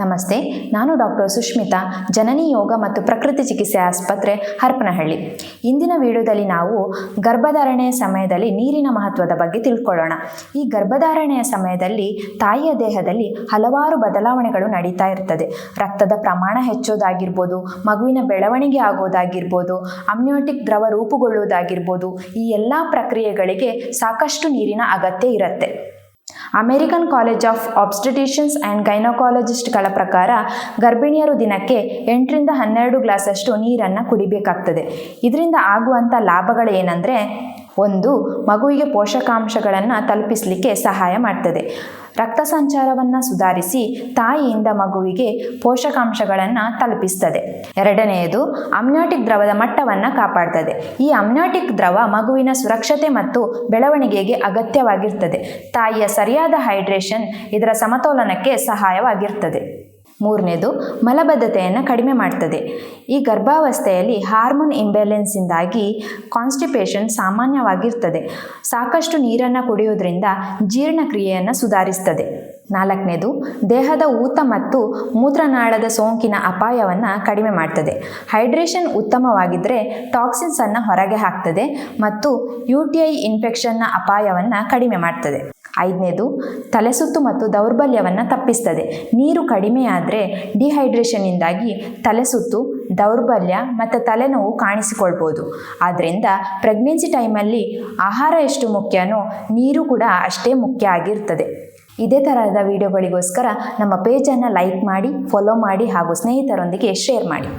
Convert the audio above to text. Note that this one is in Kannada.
ನಮಸ್ತೆ, ನಾನು ಡಾಕ್ಟರ್ ಸುಷ್ಮಿತಾ, ಜನನಿ ಯೋಗ ಮತ್ತು ಪ್ರಕೃತಿ ಚಿಕಿತ್ಸೆ ಆಸ್ಪತ್ರೆ ಹರಪನಹಳ್ಳಿ. ಇಂದಿನ ವಿಡಿಯೋದಲ್ಲಿ ನಾವು ಗರ್ಭಧಾರಣೆಯ ಸಮಯದಲ್ಲಿ ನೀರಿನ ಮಹತ್ವದ ಬಗ್ಗೆ ತಿಳ್ಕೊಳ್ಳೋಣ. ಈ ಗರ್ಭಧಾರಣೆಯ ಸಮಯದಲ್ಲಿ ತಾಯಿಯ ದೇಹದಲ್ಲಿ ಹಲವಾರು ಬದಲಾವಣೆಗಳು ನಡೀತಾ ಇರ್ತದೆ. ರಕ್ತದ ಪ್ರಮಾಣ ಹೆಚ್ಚೋದಾಗಿರ್ಬೋದು, ಮಗುವಿನ ಬೆಳವಣಿಗೆ ಆಗೋದಾಗಿರ್ಬೋದು, ಅಮ್ನಿಯೋಟಿಕ್ ದ್ರವ ರೂಪುಗೊಳ್ಳುವುದಾಗಿರ್ಬೋದು, ಈ ಎಲ್ಲ ಪ್ರಕ್ರಿಯೆಗಳಿಗೆ ಸಾಕಷ್ಟು ನೀರಿನ ಅಗತ್ಯ ಇರುತ್ತೆ. ಅಮೆರಿಕನ್ ಕಾಲೇಜ್ ಆಫ್ ಆಬ್ಸ್ಟೆಟಿಷಿಯನ್ಸ್ ಆ್ಯಂಡ್ ಗೈನಕಾಲಜಿಸ್ಟ್ಗಳ ಪ್ರಕಾರ ಗರ್ಭಿಣಿಯರು ದಿನಕ್ಕೆ 8ರಿಂದ 12 ಗ್ಲಾಸಷ್ಟು ನೀರನ್ನು ಕುಡಿಬೇಕಾಗ್ತದೆ. ಇದರಿಂದ ಆಗುವಂಥ ಲಾಭಗಳೇನೆಂದರೆ, 1. ಮಗುವಿಗೆ ಪೋಷಕಾಂಶಗಳನ್ನು ತಲುಪಿಸಲಿಕ್ಕೆ ಸಹಾಯ ಮಾಡ್ತದೆ. ರಕ್ತ ಸಂಚಾರವನ್ನು ಸುಧಾರಿಸಿ ತಾಯಿಯಿಂದ ಮಗುವಿಗೆ ಪೋಷಕಾಂಶಗಳನ್ನು ತಲುಪಿಸ್ತದೆ. 2ನೇದು, ಅಮ್ನಿಯೋಟಿಕ್ ದ್ರವದ ಮಟ್ಟವನ್ನು ಕಾಪಾಡ್ತದೆ. ಈ ಅಮ್ನಿಯೋಟಿಕ್ ದ್ರವ ಮಗುವಿನ ಸುರಕ್ಷತೆ ಮತ್ತು ಬೆಳವಣಿಗೆಗೆ ಅಗತ್ಯವಾಗಿರ್ತದೆ. ತಾಯಿಯ ಸರಿಯಾದ ಹೈಡ್ರೇಷನ್ ಇದರ ಸಮತೋಲನಕ್ಕೆ ಸಹಾಯವಾಗಿರ್ತದೆ. 3ನೇದು, ಮಲಬದ್ಧತೆಯನ್ನು ಕಡಿಮೆ ಮಾಡ್ತದೆ. ಈ ಗರ್ಭಾವಸ್ಥೆಯಲ್ಲಿ ಹಾರ್ಮೋನ್ ಇಂಬ್ಯಾಲೆನ್ಸಿಂದಾಗಿ ಕಾನ್ಸ್ಟಿಪೇಷನ್ ಸಾಮಾನ್ಯವಾಗಿರ್ತದೆ. ಸಾಕಷ್ಟು ನೀರನ್ನು ಕುಡಿಯೋದ್ರಿಂದ ಜೀರ್ಣಕ್ರಿಯೆಯನ್ನು ಸುಧಾರಿಸ್ತದೆ. 4ನೇದು, ದೇಹದ ಊತ ಮತ್ತು ಮೂತ್ರನಾಳದ ಸೋಂಕಿನ ಅಪಾಯವನ್ನು ಕಡಿಮೆ ಮಾಡ್ತದೆ. ಹೈಡ್ರೇಷನ್ ಉತ್ತಮವಾಗಿದ್ದರೆ ಟಾಕ್ಸಿನ್ಸನ್ನು ಹೊರಗೆ ಹಾಕ್ತದೆ ಮತ್ತು UTI ಇನ್ಫೆಕ್ಷನ್ನ ಅಪಾಯವನ್ನು ಕಡಿಮೆ ಮಾಡ್ತದೆ. 5ನೇದು, ತಲೆಸುತ್ತು ಮತ್ತು ದೌರ್ಬಲ್ಯವನ್ನು ತಪ್ಪಿಸ್ತದೆ. ನೀರು ಕಡಿಮೆಯಾದರೆ ಡಿಹೈಡ್ರೇಷನ್ನಿಂದಾಗಿ ತಲೆಸುತ್ತು, ದೌರ್ಬಲ್ಯ ಮತ್ತು ತಲೆನೋವು ಕಾಣಿಸಿಕೊಳ್ಬೋದು. ಆದ್ದರಿಂದ ಪ್ರೆಗ್ನೆನ್ಸಿ ಟೈಮಲ್ಲಿ ಆಹಾರ ಎಷ್ಟು ಮುಖ್ಯನೋ ನೀರು ಕೂಡ ಅಷ್ಟೇ ಮುಖ್ಯ ಆಗಿರ್ತದೆ. ಇದೇ ತರಹದ ವಿಡಿಯೋಗಳಿಗೋಸ್ಕರ ನಮ್ಮ ಪೇಜನ್ನು ಲೈಕ್ ಮಾಡಿ, ಫಾಲೋ ಮಾಡಿ ಹಾಗೂ ಸ್ನೇಹಿತರೊಂದಿಗೆ ಶೇರ್ ಮಾಡಿ.